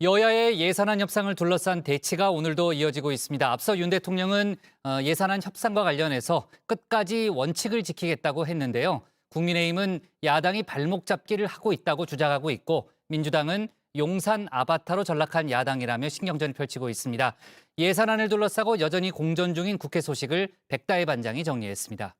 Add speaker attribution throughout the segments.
Speaker 1: 여야의 예산안 협상을 둘러싼 대치가 오늘도 이어지고 있습니다. 앞서 윤 대통령은 예산안 협상과 관련해서 끝까지 원칙을 지키겠다고 했는데요. 국민의힘은 야당이 발목 잡기를 하고 있다고 주장하고 있고 민주당은 용산 아바타로 전락한 야당이라며 신경전을 펼치고 있습니다. 예산안을 둘러싸고 여전히 공전 중인 국회 소식을 백다혜 반장이 정리했습니다.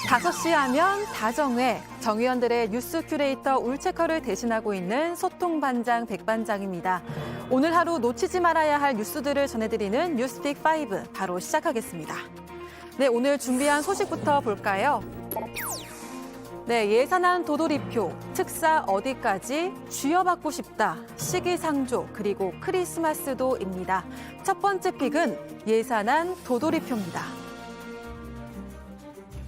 Speaker 2: 5시 하면 다정회, 정의원들의 뉴스 큐레이터 울체커를 대신하고 있는 소통반장 백반장입니다. 오늘 하루 놓치지 말아야 할 뉴스들을 전해드리는 뉴스픽5 바로 시작하겠습니다. 네, 오늘 준비한 소식부터 볼까요? 네, 예산안 도돌이표, 특사 어디까지 쥐어받고 싶다, 시기상조, 그리고 크리스마스도입니다. 첫 번째 픽은 예산안 도돌이표입니다.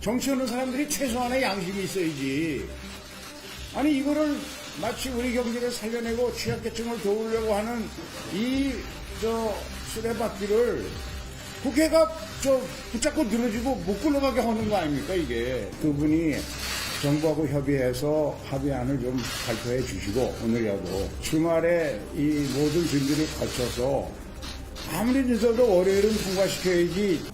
Speaker 3: 정치하는 사람들이 최소한의 양심이 있어야지. 아니 이거를 마치 우리 경제를 살려내고 취약계층을 도우려고 하는 이 수레바퀴를 국회가 붙잡고 늘어지고 못 굴러가게 하는 거 아닙니까 이게. 두 분이 정부하고 협의해서 합의안을 좀 발표해 주시고 오늘이라도 주말에 이 모든 준비를 거쳐서 아무리 늦어도 월요일은 통과시켜야지.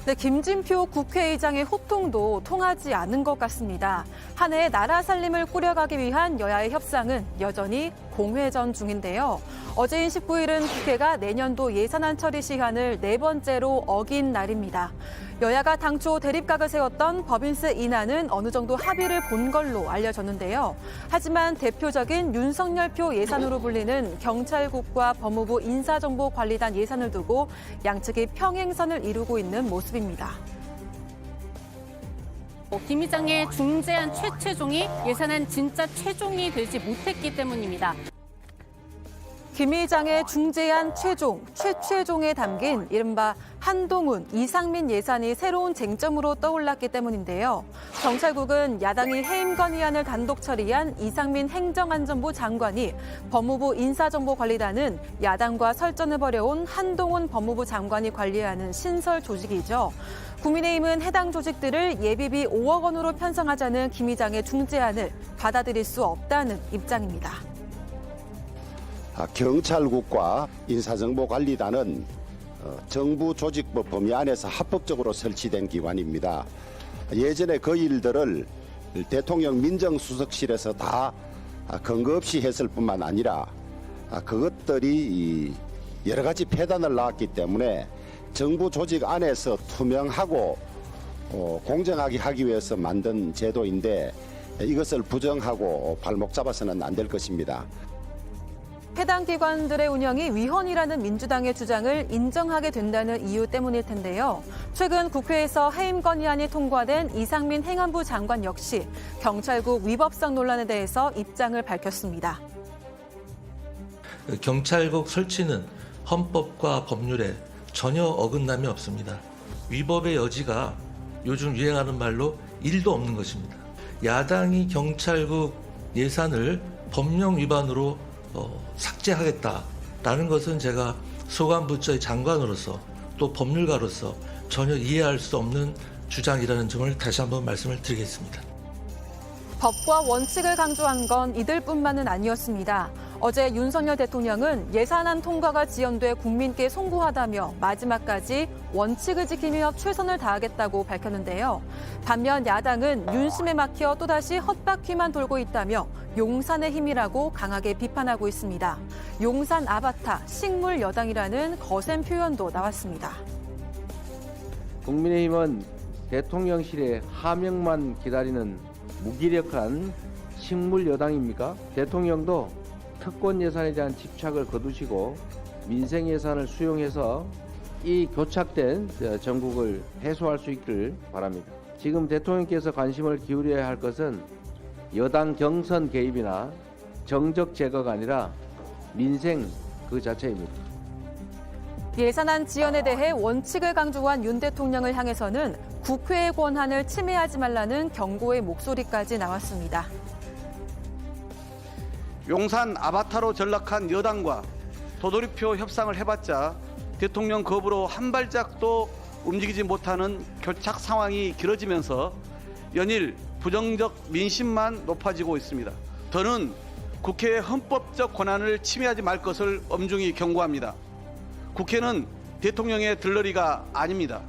Speaker 2: 네, 김진표 국회의장의 호통도 통하지 않은 것 같습니다. 한 해 나라 살림을 꾸려가기 위한 여야의 협상은 여전히 공회전 중인데요. 어제인 19일은 국회가 내년도 예산안 처리 시한을 4번째로 어긴 날입니다. 여야가 당초 대립각을 세웠던 법인세 인하는 어느 정도 합의를 본 걸로 알려졌는데요. 하지만 대표적인 윤석열표 예산으로 불리는 경찰국과 법무부 인사정보관리단 예산을 두고 양측이 평행선을 이루고 있는 모습입니다.
Speaker 4: 김 의장의 중재안 최최종이 예산안 진짜 최종이 되지 못했기 때문입니다.
Speaker 2: 김 의장의 중재안 최종, 최최종에 담긴 이른바 한동훈, 이상민 예산이 새로운 쟁점으로 떠올랐기 때문인데요. 경찰국은 야당이 해임 건의안을 단독 처리한 이상민 행정안전부 장관이, 법무부 인사정보관리단은 야당과 설전을 벌여온 한동훈 법무부 장관이 관리하는 신설 조직이죠. 국민의힘은 해당 조직들을 예비비 5억 원으로 편성하자는 김 의장의 중재안을 받아들일 수 없다는 입장입니다.
Speaker 5: 경찰국과 인사정보관리단은 정부 조직법 범위 안에서 합법적으로 설치된 기관입니다. 예전에 그 일들을 대통령 민정수석실에서 다 근거 없이 했을 뿐만 아니라 그것들이 여러 가지 폐단을 낳았기 때문에 정부 조직 안에서 투명하고 공정하게 하기 위해서 만든 제도인데 이것을 부정하고 발목 잡아서는 안 될 것입니다.
Speaker 2: 해당 기관들의 운영이 위헌이라는 민주당의 주장을 인정하게 된다는 이유 때문일 텐데요. 최근 국회에서 해임 건의안이 통과된 이상민 행안부 장관 역시 경찰국 위법성 논란에 대해서 입장을 밝혔습니다.
Speaker 6: 경찰국 설치는 헌법과 법률에 전혀 어긋남이 없습니다. 위법의 여지가 요즘 유행하는 말로 1도 없는 것입니다. 야당이 경찰국 예산을 법령 위반으로 삭제하겠다라는 것은 제가 소관부처의 장관으로서 또 법률가로서 전혀 이해할 수 없는 주장이라는 점을 다시 한번 말씀을 드리겠습니다.
Speaker 2: 법과 원칙을 강조한 건 이들뿐만은 아니었습니다. 어제 윤석열 대통령은 예산안 통과가 지연돼 국민께 송구하다며 마지막까지 원칙을 지키며 최선을 다하겠다고 밝혔는데요. 반면 야당은 윤심에 막혀 또다시 헛바퀴만 돌고 있다며 용산의 힘이라고 강하게 비판하고 있습니다. 용산 아바타, 식물 여당이라는 거센 표현도 나왔습니다.
Speaker 7: 국민의힘은 대통령실의 하명만 기다리는 무기력한 식물 여당입니까? 대통령도 특권 예산에 대한 집착을 거두시고 민생 예산을 수용해서 이 교착된 전국을 해소할 수 있기를 바랍니다. 지금 대통령께서 관심을 기울여야 할 것은 여당 경선 개입이나 정적 제거가 아니라 민생 그 자체입니다.
Speaker 2: 예산안 지연에 대해 원칙을 강조한 윤 대통령을 향해서는 국회의 권한을 침해하지 말라는 경고의 목소리까지 나왔습니다.
Speaker 8: 용산 아바타로 전락한 여당과 도돌이표 협상을 해봤자 대통령 겁으로 한 발짝도 움직이지 못하는 교착 상황이 길어지면서 연일 부정적 민심만 높아지고 있습니다. 더는 국회의 헌법적 권한을 침해하지 말 것을 엄중히 경고합니다. 국회는 대통령의 들러리가 아닙니다.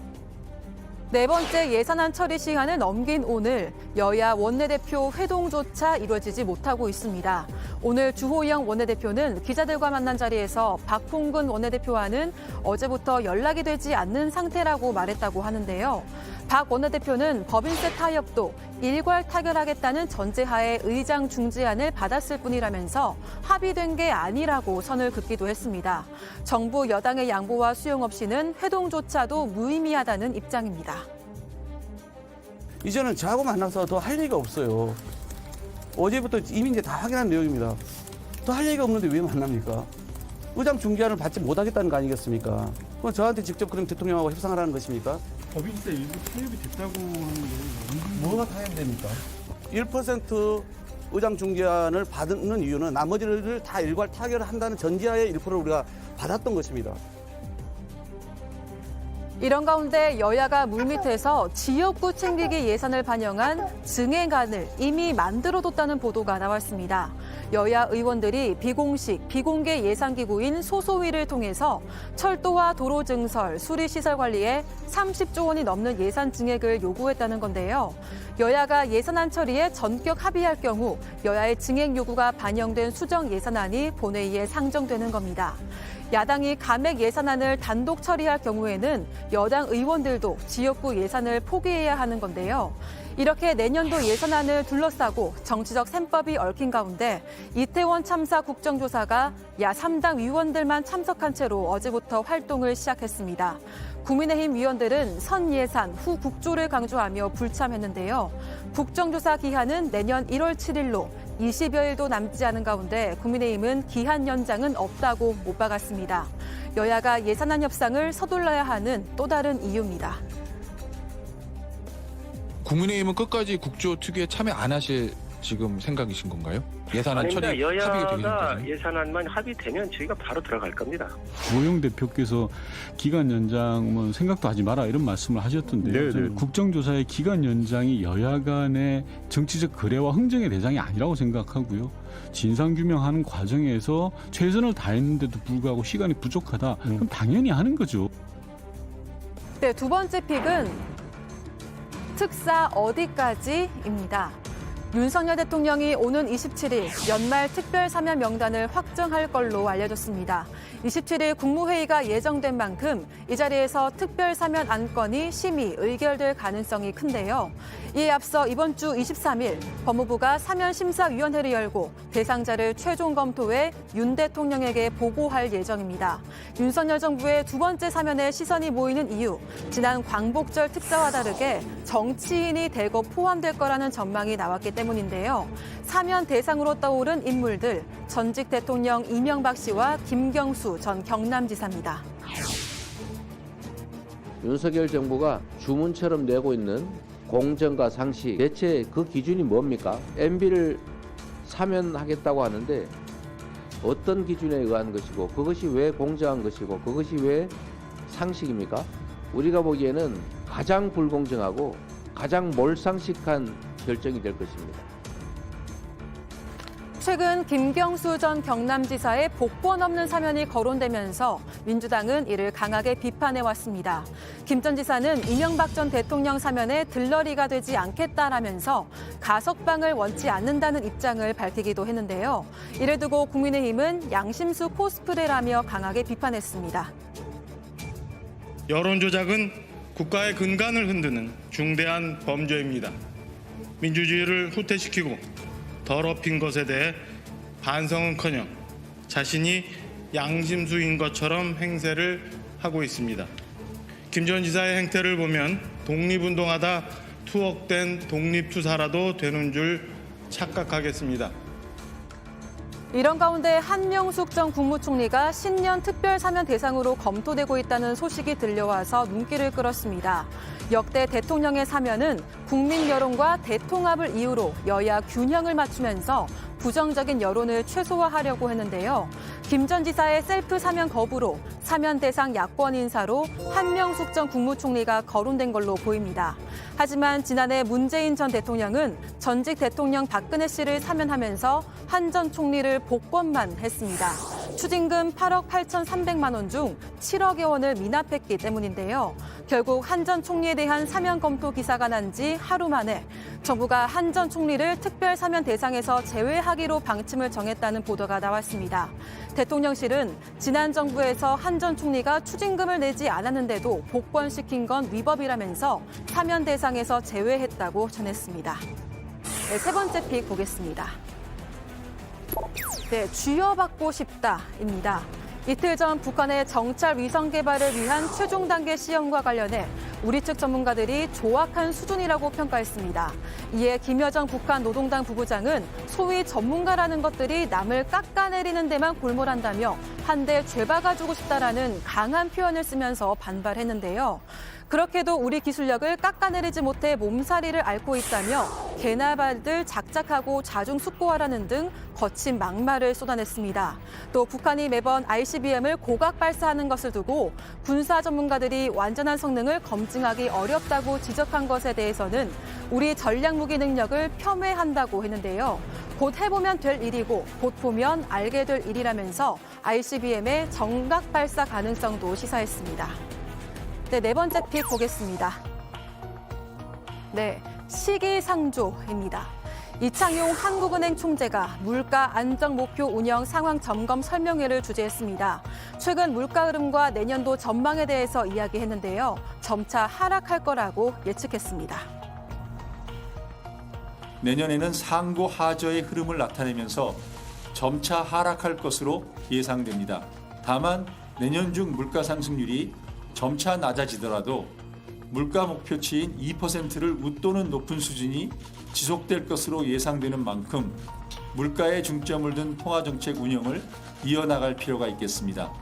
Speaker 2: 네 번째 예산안 처리 시한을 넘긴 오늘 여야 원내대표 회동조차 이루어지지 못하고 있습니다. 오늘 주호영 원내대표는 기자들과 만난 자리에서 박홍근 원내대표와는 어제부터 연락이 되지 않는 상태라고 말했다고 하는데요. 박 원내대표는 법인세 타협도 일괄 타결하겠다는 전제하에 의장 중재안을 받았을 뿐이라면서 합의된 게 아니라고 선을 긋기도 했습니다. 정부 여당의 양보와 수용 없이는 회동조차도 무의미하다는 입장입니다.
Speaker 9: 이제는 저하고 만나서 더 할 얘기가 없어요. 어제부터 이미 이제 다 확인한 내용입니다. 더 할 얘기가 없는데 왜 만납니까? 의장 중재안을 받지 못하겠다는 거 아니겠습니까? 그럼 저한테 직접 그럼 대통령하고 협상을 하는 것입니까?
Speaker 10: 법인세 일부 타협이 됐다고 하는데
Speaker 9: 뭐가 타협됩니까? 1% 의장 중재안을 받는 이유는 나머지를 다 일괄 타결을 한다는 전제하에 1%를 우리가 받았던 것입니다.
Speaker 2: 이런 가운데 여야가 물밑에서 지역구 챙기기 예산을 반영한 증액안을 이미 만들어뒀다는 보도가 나왔습니다. 여야 의원들이 비공식, 비공개 예산기구인 소소위를 통해서 철도와 도로 증설, 수리시설 관리에 30조 원이 넘는 예산 증액을 요구했다는 건데요. 여야가 예산안 처리에 전격 합의할 경우 여야의 증액 요구가 반영된 수정 예산안이 본회의에 상정되는 겁니다. 야당이 감액 예산안을 단독 처리할 경우에는 여당 의원들도 지역구 예산을 포기해야 하는 건데요. 이렇게 내년도 예산안을 둘러싸고 정치적 셈법이 얽힌 가운데 이태원 참사 국정조사가 야 3당 위원들만 참석한 채로 어제부터 활동을 시작했습니다. 국민의힘 위원들은 선 예산 후 국조를 강조하며 불참했는데요. 국정조사 기한은 내년 1월 7일로 20여일도 남지 않은 가운데 국민의힘은 기한 연장은 없다고 못 박았습니다. 여야가 예산안 협상을 서둘러야 하는 또 다른 이유입니다.
Speaker 11: 국민의힘은 끝까지 국조 특위에 참여 안 하실 지금 생각이신 건가요? 예산안 처리 합의가 되기
Speaker 12: 여야가
Speaker 11: 전까지.
Speaker 12: 예산안만 합의되면 저희가 바로 들어갈 겁니다.
Speaker 10: 주호영 대표께서 기간 연장은 생각도 하지 마라 이런 말씀을 하셨던데요. 저는 국정조사의 기간 연장이 여야 간의 정치적 거래와 흥정의 대상이 아니라고 생각하고요. 진상규명하는 과정에서 최선을 다했는데도 불구하고 시간이 부족하다. 그럼 당연히 하는 거죠.
Speaker 2: 네, 두 번째 픽은 특사 어디까지입니다. 윤석열 대통령이 오는 27일 연말 특별 사면 명단을 확정할 걸로 알려졌습니다. 27일 국무회의가 예정된 만큼 이 자리에서 특별 사면 안건이 심의, 의결될 가능성이 큰데요. 이에 앞서 이번 주 23일 법무부가 사면심사위원회를 열고 대상자를 최종 검토해 윤 대통령에게 보고할 예정입니다. 윤석열 정부의 두 번째 사면에 시선이 모이는 이유, 지난 광복절 특사와 다르게 정치인이 대거 포함될 거라는 전망이 나왔기 때문인데요. 사면 대상으로 떠오른 인물들, 전직 대통령 이명박 씨와 김경수 전 경남지사입니다.
Speaker 7: 윤석열 정부가 주문처럼 내고 있는 공정과 상식, 대체 그 기준이 뭡니까? MB를 사면하겠다고 하는데 어떤 기준에 의한 것이고 그것이 왜 공정한 것이고 그것이 왜 상식입니까? 우리가 보기에는 가장 불공정하고 가장 몰상식한 결정이 될 것입니다.
Speaker 2: 최근 김경수 전 경남지사의 복권 없는 사면이 거론되면서 민주당은 이를 강하게 비판해왔습니다. 김 전 지사는 이명박 전 대통령 사면에 들러리가 되지 않겠다라면서 가석방을 원치 않는다는 입장을 밝히기도 했는데요. 이를 두고 국민의힘은 양심수 코스프레라며 강하게 비판했습니다.
Speaker 13: 여론조작은 국가의 근간을 흔드는 중대한 범죄입니다. 민주주의를 후퇴시키고 더럽힌 것에 대해 반성은커녕 자신이 양심수인 것처럼 행세를 하고 있습니다. 김 전 지사의 행태를 보면 독립운동하다 투옥된 독립투사라도 되는 줄 착각하겠습니다.
Speaker 2: 이런 가운데 한명숙 전 국무총리가 신년 특별 사면 대상으로 검토되고 있다는 소식이 들려와서 눈길을 끌었습니다. 역대 대통령의 사면은 국민 여론과 대통합을 이유로 여야 균형을 맞추면서 부정적인 여론을 최소화하려고 했는데요. 김 전 지사의 셀프 사면 거부로 사면 대상 야권 인사로 한명숙 전 국무총리가 거론된 걸로 보입니다. 하지만 지난해 문재인 전 대통령은 전직 대통령 박근혜 씨를 사면하면서 한 전 총리를 복권만 했습니다. 추징금 8억 8,300만 원 중 7억여 원을 미납했기 때문인데요. 결국 한 전 총리에 대한 사면 검토 기사가 난 지 하루 만에 정부가 한 전 총리를 특별 사면 대상에서 제외하기로 방침을 정했다는 보도가 나왔습니다. 대통령실은 지난 정부에서 한 전 총리가 추징금을 내지 않았는데도 복권시킨 건 위법이라면서 사면 대상에서 제외했다고 전했습니다. 네, 세 번째 픽 보겠습니다. 네, 쥐어받고 싶다입니다. 이틀 전 북한의 정찰 위성 개발을 위한 최종 단계 시험과 관련해 우리 측 전문가들이 조악한 수준이라고 평가했습니다. 이에 김여정 북한 노동당 부부장은 소위 전문가라는 것들이 남을 깎아내리는 데만 골몰한다며 한데 죄박아주고 싶다라는 강한 표현을 쓰면서 반발했는데요. 그렇게도 우리 기술력을 깎아내리지 못해 몸살이를 앓고 있다며 개나 발들 작작하고 자중 숙고하라는 등 거친 막말을 쏟아냈습니다. 또 북한이 매번 ICBM을 고각 발사하는 것을 두고 군사 전문가들이 완전한 성능을 검증하기 어렵다고 지적한 것에 대해서는 우리 전략무기 능력을 폄훼한다고 했는데요. 곧 해보면 될 일이고 곧 보면 알게 될 일이라면서 ICBM의 정각 발사 가능성도 시사했습니다. 네, 네 번째 픽 보겠습니다. 네, 시기상조입니다. 이창용 한국은행 총재가 물가 안정 목표 운영 상황 점검 설명회를 주재했습니다. 최근 물가 흐름과 내년도 전망에 대해서 이야기했는데요. 점차 하락할 거라고 예측했습니다.
Speaker 14: 내년에는 상고 하저의 흐름을 나타내면서 점차 하락할 것으로 예상됩니다. 다만 내년 중 물가 상승률이 점차 낮아지더라도 물가 목표치인 2%를 웃도는 높은 수준이 지속될 것으로 예상되는 만큼 물가에 중점을 둔 통화정책 운영을 이어나갈 필요가 있겠습니다.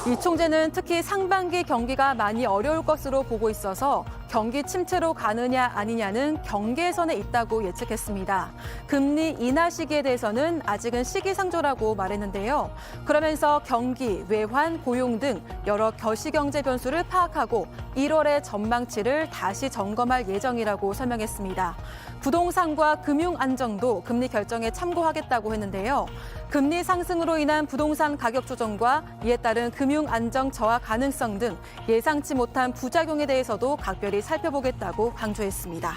Speaker 2: 이 총재는 특히 상반기 경기가 많이 어려울 것으로 보고 있어서 경기 침체로 가느냐 아니냐는 경계선에 있다고 예측했습니다. 금리 인하 시기에 대해서는 아직은 시기상조라고 말했는데요. 그러면서 경기, 외환, 고용 등 여러 거시경제 변수를 파악하고 1월에 전망치를 다시 점검할 예정이라고 설명했습니다. 부동산과 금융 안정도 금리 결정에 참고하겠다고 했는데요. 금리 상승으로 인한 부동산 가격 조정과 이에 따른 금융 안정 저하 가능성 등 예상치 못한 부작용에 대해서도 각별히 살펴보겠다고 강조했습니다.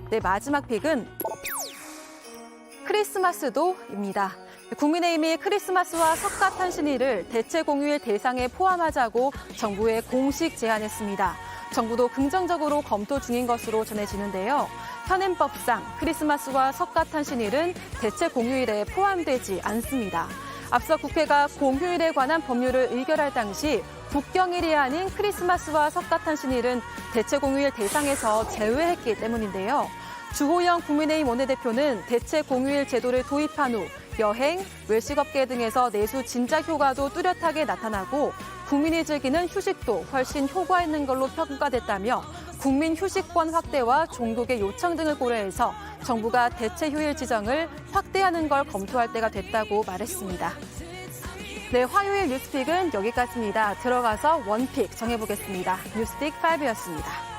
Speaker 2: 네, 마지막 픽은 크리스마스도입니다. 국민의힘이 크리스마스와 석가탄신일을 대체 공휴일 대상에 포함하자고 정부에 공식 제안했습니다. 정부도 긍정적으로 검토 중인 것으로 전해지는데요. 현행법상 크리스마스와 석가탄신일은 대체 공휴일에 포함되지 않습니다. 앞서 국회가 공휴일에 관한 법률을 의결할 당시 국경일이 아닌 크리스마스와 석가탄신일은 대체 공휴일 대상에서 제외했기 때문인데요. 주호영 국민의힘 원내대표는 대체 공휴일 제도를 도입한 후 여행, 외식업계 등에서 내수 진작 효과도 뚜렷하게 나타나고 국민이 즐기는 휴식도 훨씬 효과 있는 걸로 평가됐다며 국민 휴식권 확대와 종국의 요청 등을 고려해서 정부가 대체 휴일 지정을 확대하는 걸 검토할 때가 됐다고 말했습니다. 네, 화요일 뉴스픽은 여기까지입니다. 들어가서 원픽 정해보겠습니다. 뉴스픽 5였습니다.